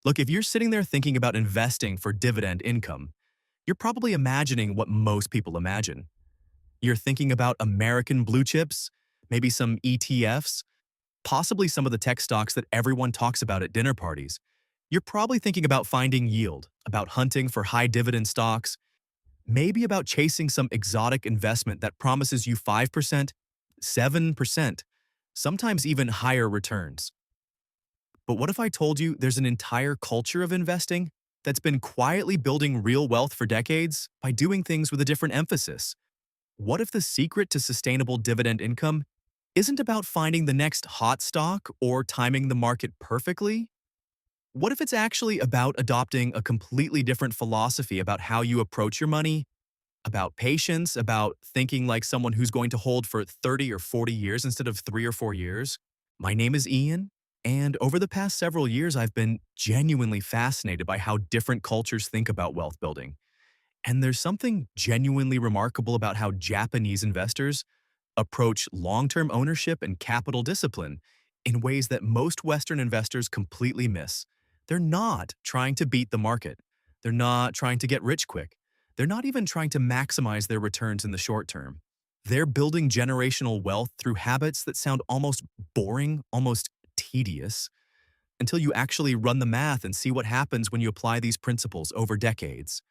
Look, if you're sitting there thinking about investing for dividend income, you're probably imagining what most people imagine. You're thinking about American blue chips, maybe some ETFs, possibly some of the tech stocks that everyone talks about at dinner parties. You're probably thinking about finding yield, about hunting for high dividend stocks, maybe about chasing some exotic investment that promises you 5%, 7%, sometimes even higher returns. But what if I told you there's an entire culture of investing that's been quietly building real wealth for decades by doing things with a different emphasis? What if the secret to sustainable dividend income isn't about finding the next hot stock or timing the market perfectly? What if it's actually about adopting a completely different philosophy about how you approach your money, about patience, about thinking like someone who's going to hold for 30 or 40 years instead of 3 or 4 years? My name is Ian, and over the past several years, I've been genuinely fascinated by how different cultures think about wealth building. And there's something genuinely remarkable about how Japanese investors approach long-term ownership and capital discipline in ways that most Western investors completely miss. They're not trying to beat the market. They're not trying to get rich quick. They're not even trying to maximize their returns in the short term. They're building generational wealth through habits that sound almost boring, almost tedious, until you actually run the math and see what happens when you apply these principles over decades.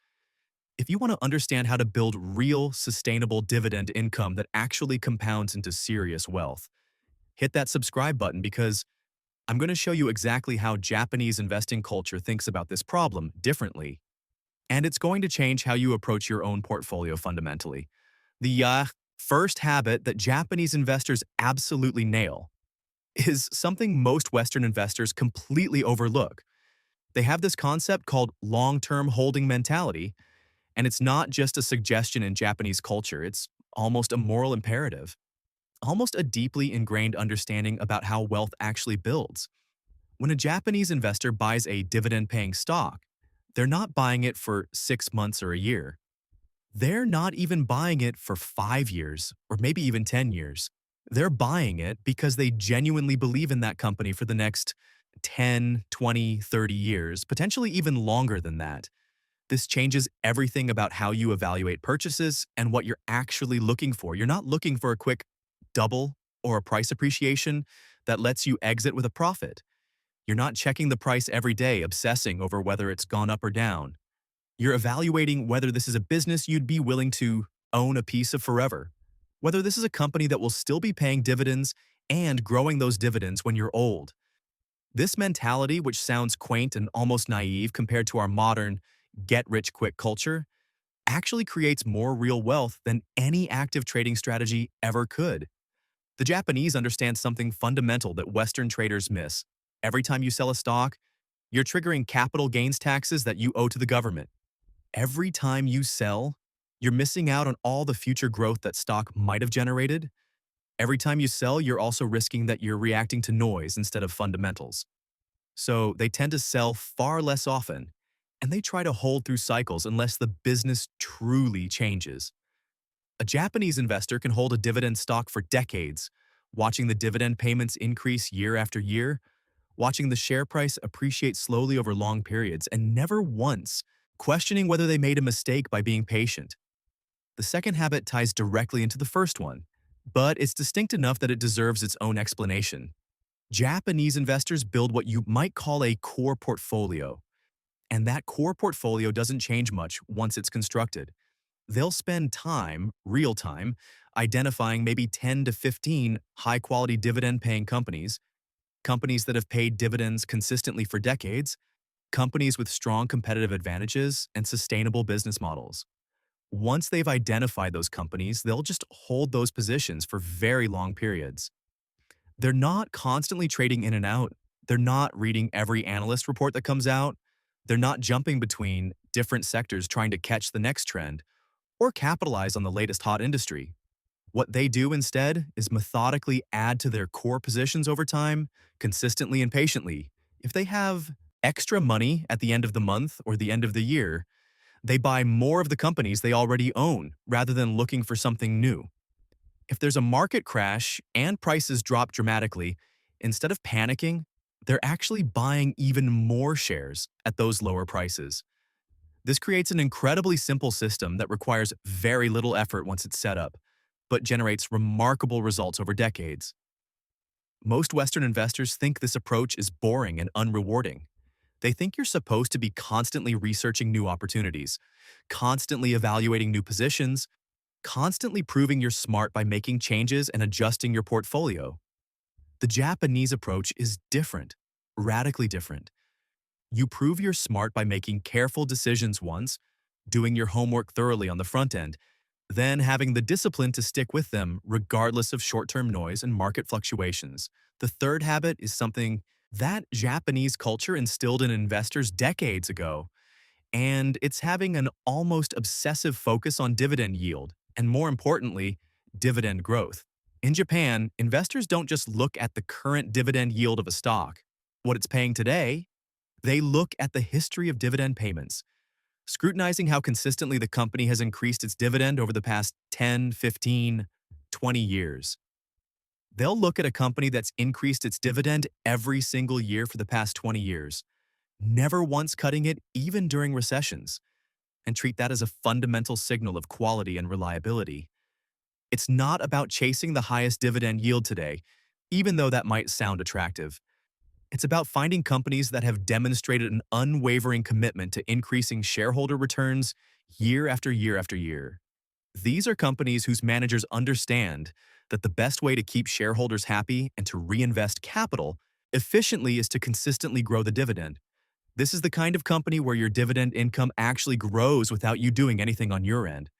If you want to understand how to build real, sustainable dividend income that actually compounds into serious wealth, hit that subscribe button because I'm going to show you exactly how Japanese investing culture thinks about this problem differently. And it's going to change how you approach your own portfolio fundamentally. The first habit that Japanese investors absolutely nail is something most Western investors completely overlook. They have this concept called long-term holding mentality, and it's not just a suggestion in Japanese culture, it's almost a moral imperative, almost a deeply ingrained understanding about how wealth actually builds. When a Japanese investor buys a dividend-paying stock, they're not buying it for 6 months or a year. They're not even buying it for 5 years or maybe even 10 years. They're buying it because they genuinely believe in that company for the next 10, 20, 30 years, potentially even longer than that. This changes everything about how you evaluate purchases and what you're actually looking for. You're not looking for a quick double or a price appreciation that lets you exit with a profit. You're not checking the price every day, obsessing over whether it's gone up or down. You're evaluating whether this is a business you'd be willing to own a piece of forever, whether this is a company that will still be paying dividends and growing those dividends when you're old. This mentality, which sounds quaint and almost naive compared to our modern get-rich-quick culture, actually creates more real wealth than any active trading strategy ever could. The Japanese understand something fundamental that Western traders miss. Every time you sell a stock, you're triggering capital gains taxes that you owe to the government. Every time you sell, you're missing out on all the future growth that stock might have generated. Every time you sell, you're also risking that you're reacting to noise instead of fundamentals. So they tend to sell far less often, and they try to hold through cycles unless the business truly changes. A Japanese investor can hold a dividend stock for decades, watching the dividend payments increase year after year, watching the share price appreciate slowly over long periods, and never once questioning whether they made a mistake by being patient. The second habit ties directly into the first one, but it's distinct enough that it deserves its own explanation. Japanese investors build what you might call a core portfolio, and that core portfolio doesn't change much once it's constructed. They'll spend time, real time, identifying maybe 10 to 15 high-quality dividend-paying companies, companies that have paid dividends consistently for decades, companies with strong competitive advantages and sustainable business models. Once they've identified those companies, they'll just hold those positions for very long periods. They're not constantly trading in and out. They're not reading every analyst report that comes out. They're not jumping between different sectors trying to catch the next trend or capitalize on the latest hot industry. What they do instead is methodically add to their core positions over time, consistently and patiently. If they have extra money at the end of the month or the end of the year, they buy more of the companies they already own rather than looking for something new. If there's a market crash and prices drop dramatically, instead of panicking, they're actually buying even more shares at those lower prices. This creates an incredibly simple system that requires very little effort once it's set up, but generates remarkable results over decades. Most Western investors think this approach is boring and unrewarding. They think you're supposed to be constantly researching new opportunities, constantly evaluating new positions, constantly proving you're smart by making changes and adjusting your portfolio. The Japanese approach is different, radically different. You prove you're smart by making careful decisions once, doing your homework thoroughly on the front end, then having the discipline to stick with them regardless of short-term noise and market fluctuations. The third habit is something that Japanese culture instilled in investors decades ago, and it's having an almost obsessive focus on dividend yield, and more importantly, dividend growth. In Japan, investors don't just look at the current dividend yield of a stock, what it's paying today. They look at the history of dividend payments, scrutinizing how consistently the company has increased its dividend over the past 10, 15, 20 years. They'll look at a company that's increased its dividend every single year for the past 20 years, never once cutting it even during recessions, and treat that as a fundamental signal of quality and reliability. It's not about chasing the highest dividend yield today, even though that might sound attractive. It's about finding companies that have demonstrated an unwavering commitment to increasing shareholder returns year after year after year. These are companies whose managers understand that the best way to keep shareholders happy and to reinvest capital efficiently is to consistently grow the dividend. This is the kind of company where your dividend income actually grows without you doing anything on your end.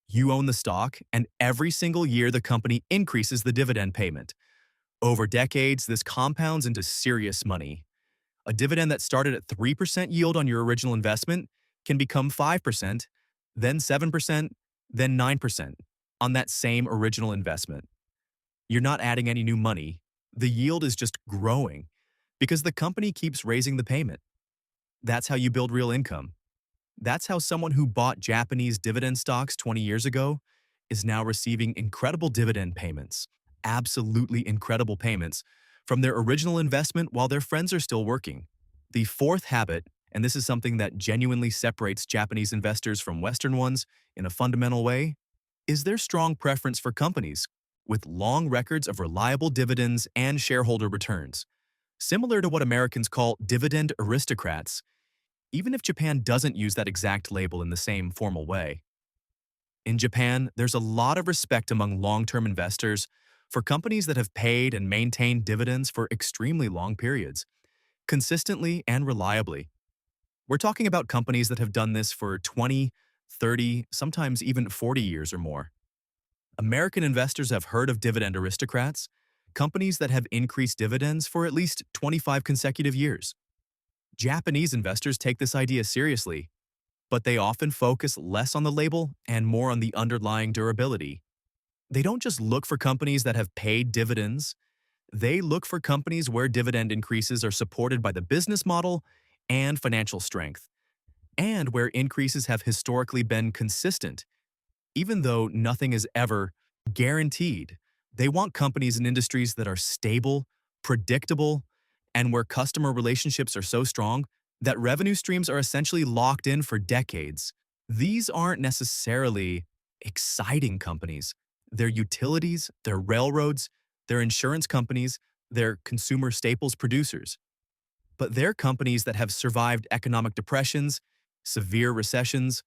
You own the stock, and every single year the company increases the dividend payment. Over decades, this compounds into serious money. A dividend that started at 3% yield on your original investment can become 5%, then 7%, then 9% on that same original investment. You're not adding any new money. The yield is just growing because the company keeps raising the payment. That's how you build real income. That's how someone who bought Japanese dividend stocks 20 years ago is now receiving incredible dividend payments, absolutely incredible payments, from their original investment while their friends are still working. The fourth habit, and this is something that genuinely separates Japanese investors from Western ones in a fundamental way, is their strong preference for companies with long records of reliable dividends and shareholder returns. Similar to what Americans call dividend aristocrats, even if Japan doesn't use that exact label in the same formal way. In Japan, there's a lot of respect among long-term investors for companies that have paid and maintained dividends for extremely long periods, consistently and reliably. We're talking about companies that have done this for 20, 30, sometimes even 40 years or more. American investors have heard of dividend aristocrats, companies that have increased dividends for at least 25 consecutive years. Japanese investors take this idea seriously, but they often focus less on the label and more on the underlying durability. They don't just look for companies that have paid dividends, they look for companies where dividend increases are supported by the business model and financial strength, and where increases have historically been consistent. Even though nothing is ever guaranteed, they want companies and industries that are stable, predictable, and where customer relationships are so strong that revenue streams are essentially locked in for decades. These aren't necessarily exciting companies. They're utilities, they're railroads, they're insurance companies, they're consumer staples producers. But they're companies that have survived economic depressions, severe recessions,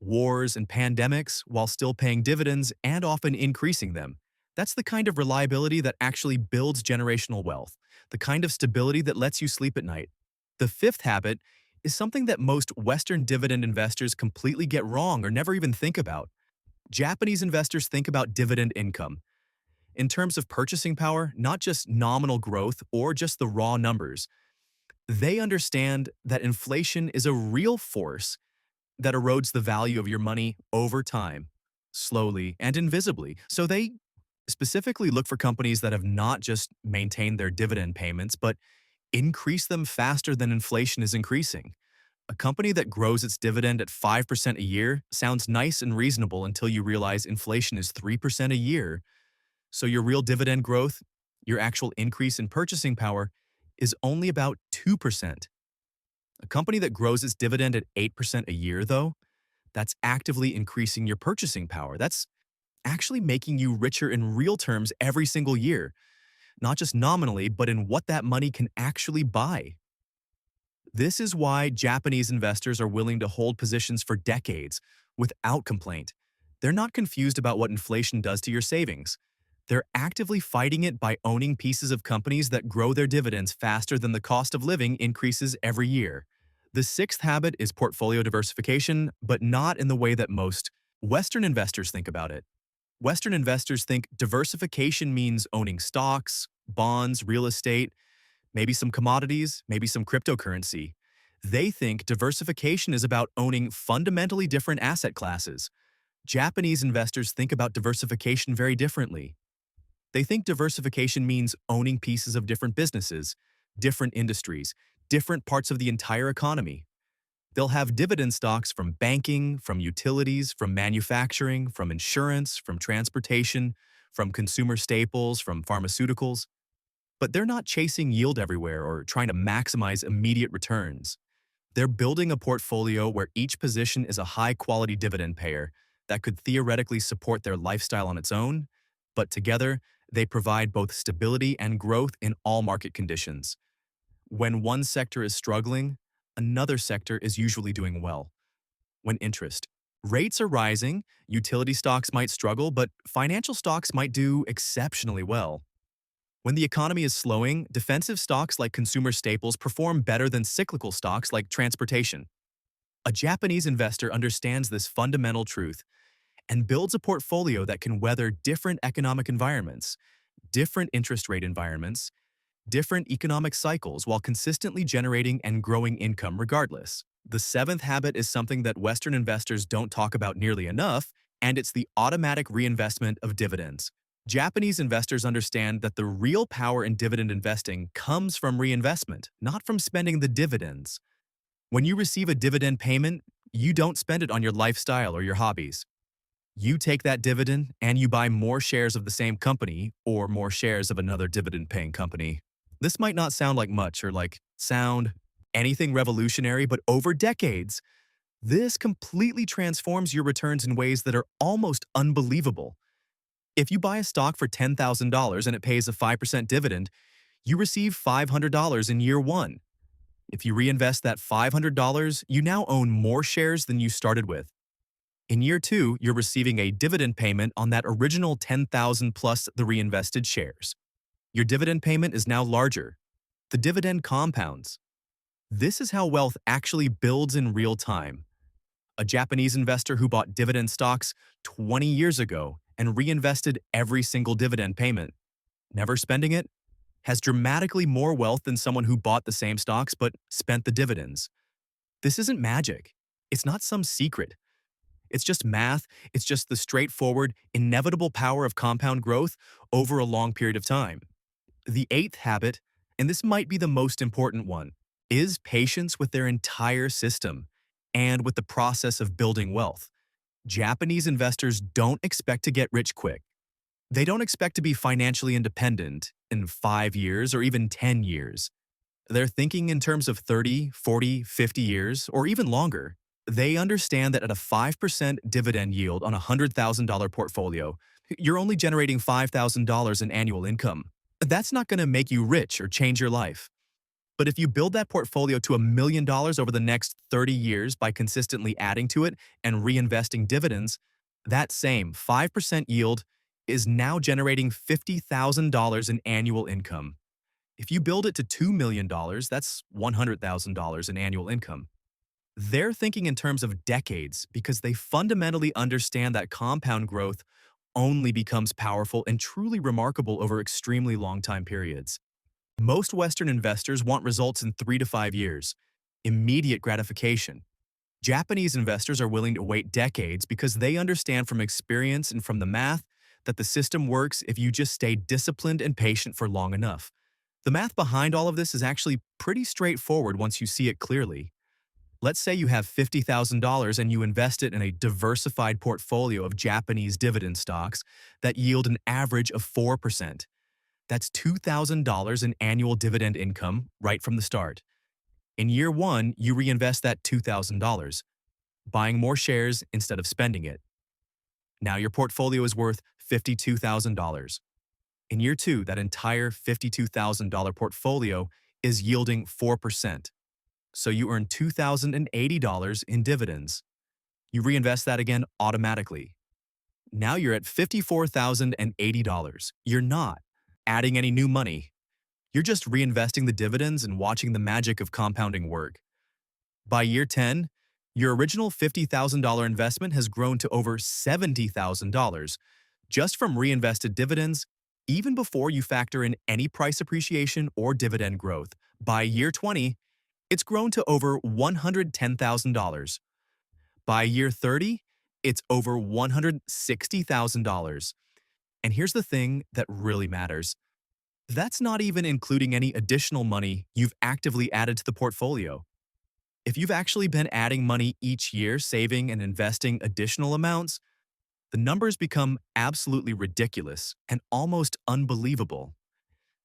wars, and pandemics while still paying dividends and often increasing them. That's the kind of reliability that actually builds generational wealth, the kind of stability that lets you sleep at night. The fifth habit is something that most Western dividend investors completely get wrong or never even think about. Japanese investors think about dividend income in terms of purchasing power, not just nominal growth or just the raw numbers. They understand that inflation is a real force that erodes the value of your money over time, slowly and invisibly. So they specifically look for companies that have not just maintained their dividend payments, but increase them faster than inflation is increasing. A company that grows its dividend at 5% a year sounds nice and reasonable until you realize inflation is 3% a year. So your real dividend growth, your actual increase in purchasing power, is only about 2%. A company that grows its dividend at 8% a year, though, that's actively increasing your purchasing power. That's actually making you richer in real terms every single year, not just nominally, but in what that money can actually buy. This is why Japanese investors are willing to hold positions for decades without complaint. They're not confused about what inflation does to your savings. They're actively fighting it by owning pieces of companies that grow their dividends faster than the cost of living increases every year. The sixth habit is portfolio diversification, but not in the way that most Western investors think about it. Western investors think diversification means owning stocks, bonds, real estate, maybe some commodities, maybe some cryptocurrency. They think diversification is about owning fundamentally different asset classes. Japanese investors think about diversification very differently. They think diversification means owning pieces of different businesses, different industries, different parts of the entire economy. They'll have dividend stocks from banking, from utilities, from manufacturing, from insurance, from transportation, from consumer staples, from pharmaceuticals. But they're not chasing yield everywhere or trying to maximize immediate returns. They're building a portfolio where each position is a high-quality dividend payer that could theoretically support their lifestyle on its own, but together, they provide both stability and growth in all market conditions. When one sector is struggling, another sector is usually doing well. When interest rates are rising, utility stocks might struggle, but financial stocks might do exceptionally well. When the economy is slowing, defensive stocks like consumer staples perform better than cyclical stocks like transportation. A Japanese investor understands this fundamental truth and builds a portfolio that can weather different economic environments, different interest rate environments, different economic cycles while consistently generating and growing income regardless. The seventh habit is something that Western investors don't talk about nearly enough, and it's the automatic reinvestment of dividends. Japanese investors understand that the real power in dividend investing comes from reinvestment, not from spending the dividends. When you receive a dividend payment, you don't spend it on your lifestyle or your hobbies. You take that dividend and you buy more shares of the same company or more shares of another dividend-paying company. This might not sound like much or sound anything revolutionary, but over decades, this completely transforms your returns in ways that are almost unbelievable. If you buy a stock for $10,000 and it pays a 5% dividend, you receive $500 in year one. If you reinvest that $500, you now own more shares than you started with. In year two, you're receiving a dividend payment on that original $10,000 plus the reinvested shares. Your dividend payment is now larger. The dividend compounds. This is how wealth actually builds in real time. A Japanese investor who bought dividend stocks 20 years ago and reinvested every single dividend payment, never spending it, has dramatically more wealth than someone who bought the same stocks but spent the dividends. This isn't magic. It's not some secret. It's just math. It's just the straightforward, inevitable power of compound growth over a long period of time. The eighth habit, and this might be the most important one, is patience with their entire system and with the process of building wealth. Japanese investors don't expect to get rich quick. They don't expect to be financially independent in 5 years or even 10 years. They're thinking in terms of 30, 40, 50 years, or even longer. They understand that at a 5% dividend yield on a $100,000 portfolio, you're only generating $5,000 in annual income. That's not going to make you rich or change your life. But if you build that portfolio to $1 million over the next 30 years by consistently adding to it and reinvesting dividends, that same 5% yield is now generating $50,000 in annual income. If you build it to $2 million, that's $100,000 in annual income. They're thinking in terms of decades because they fundamentally understand that compound growth only becomes powerful and truly remarkable over extremely long time periods. Most Western investors want results in 3 to 5 years, immediate gratification. Japanese investors are willing to wait decades because they understand from experience and from the math that the system works if you just stay disciplined and patient for long enough. The math behind all of this is actually pretty straightforward once you see it clearly. Let's say you have $50,000 and you invest it in a diversified portfolio of Japanese dividend stocks that yield an average of 4%. That's $2,000 in annual dividend income right from the start. In year one, you reinvest that $2,000, buying more shares instead of spending it. Now your portfolio is worth $52,000. In year two, that entire $52,000 portfolio is yielding 4%. So you earn $2,080 in dividends. You reinvest that again automatically. Now you're at $54,080. You're not adding any new money. You're just reinvesting the dividends and watching the magic of compounding work. By year 10, your original $50,000 investment has grown to over $70,000 just from reinvested dividends, even before you factor in any price appreciation or dividend growth. By year 20, it's grown to over $110,000. By year 30, it's over $160,000. And here's the thing that really matters. That's not even including any additional money you've actively added to the portfolio. If you've actually been adding money each year, saving and investing additional amounts, the numbers become absolutely ridiculous and almost unbelievable.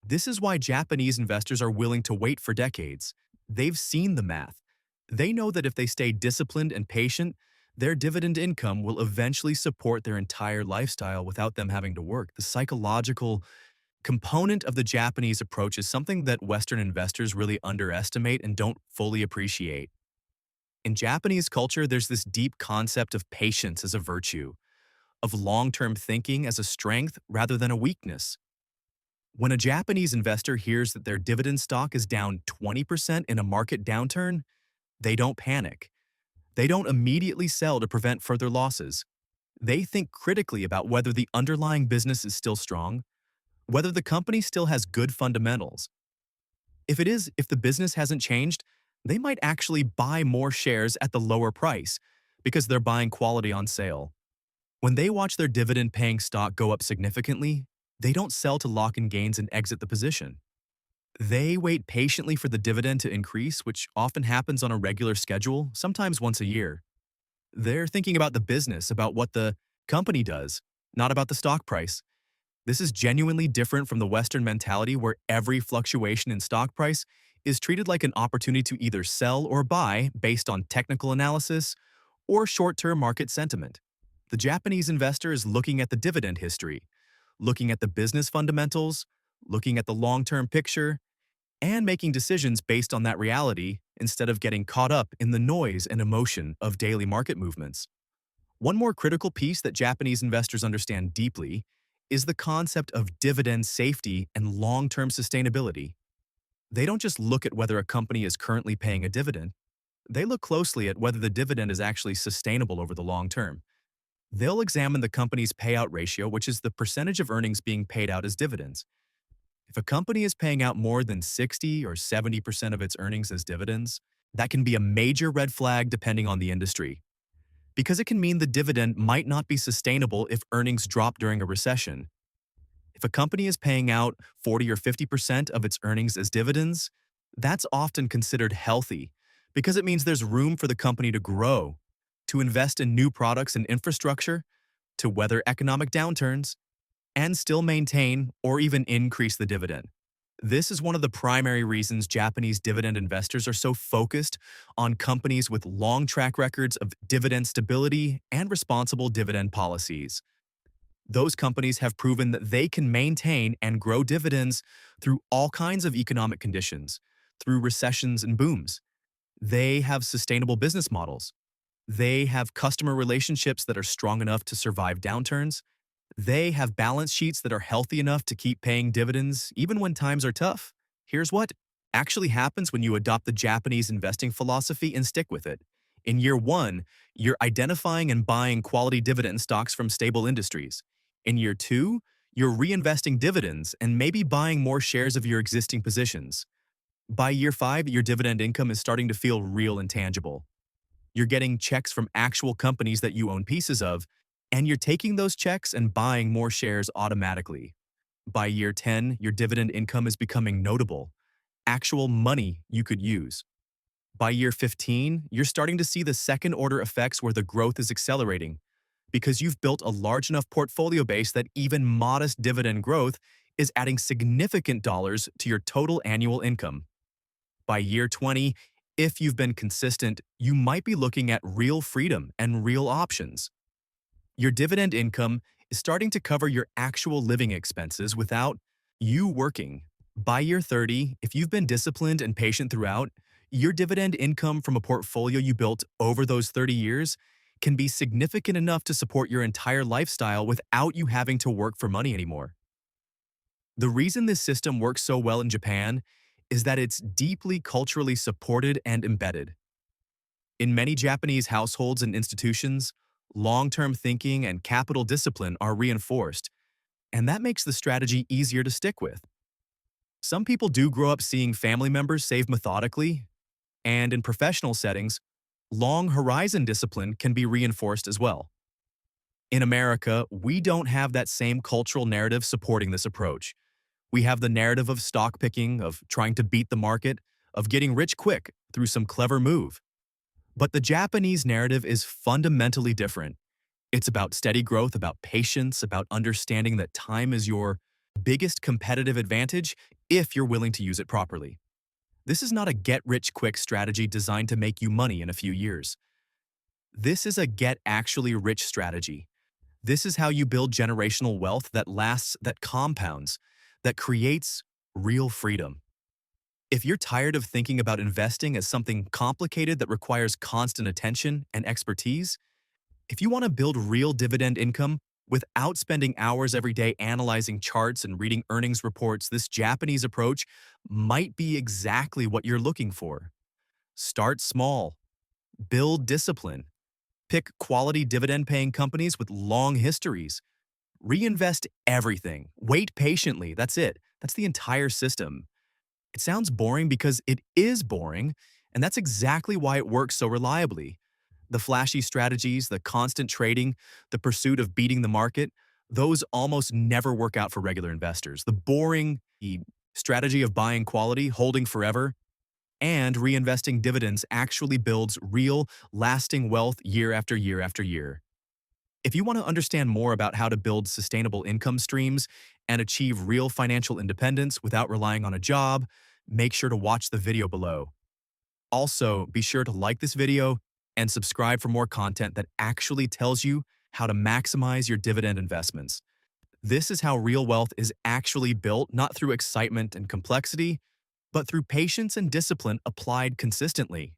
This is why Japanese investors are willing to wait for decades. They've seen the math. They know that if they stay disciplined and patient, their dividend income will eventually support their entire lifestyle without them having to work. The psychological component of the Japanese approach is something that Western investors really underestimate and don't fully appreciate. In Japanese culture, there's this deep concept of patience as a virtue, of long-term thinking as a strength rather than a weakness. When a Japanese investor hears that their dividend stock is down 20% in a market downturn, they don't panic. They don't immediately sell to prevent further losses. They think critically about whether the underlying business is still strong, whether the company still has good fundamentals. If the business hasn't changed, they might actually buy more shares at the lower price because they're buying quality on sale. When they watch their dividend-paying stock go up significantly, they don't sell to lock in gains and exit the position. They wait patiently for the dividend to increase, which often happens on a regular schedule, sometimes once a year. They're thinking about the business, about what the company does, not about the stock price. This is genuinely different from the Western mentality where every fluctuation in stock price is treated like an opportunity to either sell or buy based on technical analysis or short-term market sentiment. The Japanese investor is looking at the dividend history, looking at the business fundamentals, looking at the long-term picture, and making decisions based on that reality instead of getting caught up in the noise and emotion of daily market movements. One more critical piece that Japanese investors understand deeply is the concept of dividend safety and long-term sustainability. They don't just look at whether a company is currently paying a dividend. They look closely at whether the dividend is actually sustainable over the long term. They'll examine the company's payout ratio, which is the percentage of earnings being paid out as dividends. If a company is paying out more than 60 or 70% of its earnings as dividends, that can be a major red flag depending on the industry, because it can mean the dividend might not be sustainable if earnings drop during a recession. If a company is paying out 40 or 50% of its earnings as dividends, that's often considered healthy because it means there's room for the company to grow, to invest in new products and infrastructure, to weather economic downturns, and still maintain or even increase the dividend. This is one of the primary reasons Japanese dividend investors are so focused on companies with long track records of dividend stability and responsible dividend policies. Those companies have proven that they can maintain and grow dividends through all kinds of economic conditions, through recessions and booms. They have sustainable business models. They have customer relationships that are strong enough to survive downturns. They have balance sheets that are healthy enough to keep paying dividends even when times are tough. Here's what actually happens when you adopt the Japanese investing philosophy and stick with it. In year one, you're identifying and buying quality dividend stocks from stable industries. In year two, you're reinvesting dividends and maybe buying more shares of your existing positions. By year five, your dividend income is starting to feel real and tangible. You're getting checks from actual companies that you own pieces of, and you're taking those checks and buying more shares automatically. By year 10, your dividend income is becoming notable, actual money you could use. By year 15, you're starting to see the second-order effects where the growth is accelerating because you've built a large enough portfolio base that even modest dividend growth is adding significant dollars to your total annual income. By year 20, if you've been consistent, you might be looking at real freedom and real options. Your dividend income is starting to cover your actual living expenses without you working. By year 30, if you've been disciplined and patient throughout, your dividend income from a portfolio you built over those 30 years can be significant enough to support your entire lifestyle without you having to work for money anymore. The reason this system works so well in Japan is that it's deeply culturally supported and embedded. In many Japanese households and institutions, long-term thinking and capital discipline are reinforced, and that makes the strategy easier to stick with. Some people do grow up seeing family members save methodically, and in professional settings, long horizon discipline can be reinforced as well. In America, we don't have that same cultural narrative supporting this approach. We have the narrative of stock picking, of trying to beat the market, of getting rich quick through some clever move. But the Japanese narrative is fundamentally different. It's about steady growth, about patience, about understanding that time is your biggest competitive advantage if you're willing to use it properly. This is not a get-rich-quick strategy designed to make you money in a few years. This is a get-actually-rich strategy. This is how you build generational wealth that lasts, that compounds, that creates real freedom. If you're tired of thinking about investing as something complicated that requires constant attention and expertise, if you want to build real dividend income without spending hours every day analyzing charts and reading earnings reports, this Japanese approach might be exactly what you're looking for. Start small, build discipline, pick quality dividend-paying companies with long histories, reinvest everything, wait patiently, that's it. That's the entire system. It sounds boring because it is boring, and that's exactly why it works so reliably. The flashy strategies, the constant trading, the pursuit of beating the market, those almost never work out for regular investors. The boring strategy of buying quality, holding forever, and reinvesting dividends actually builds real, lasting wealth year after year after year. If you want to understand more about how to build sustainable income streams and achieve real financial independence without relying on a job, make sure to watch the video below. Also, be sure to like this video and subscribe for more content that actually tells you how to maximize your dividend investments. This is how real wealth is actually built, not through excitement and complexity, but through patience and discipline applied consistently.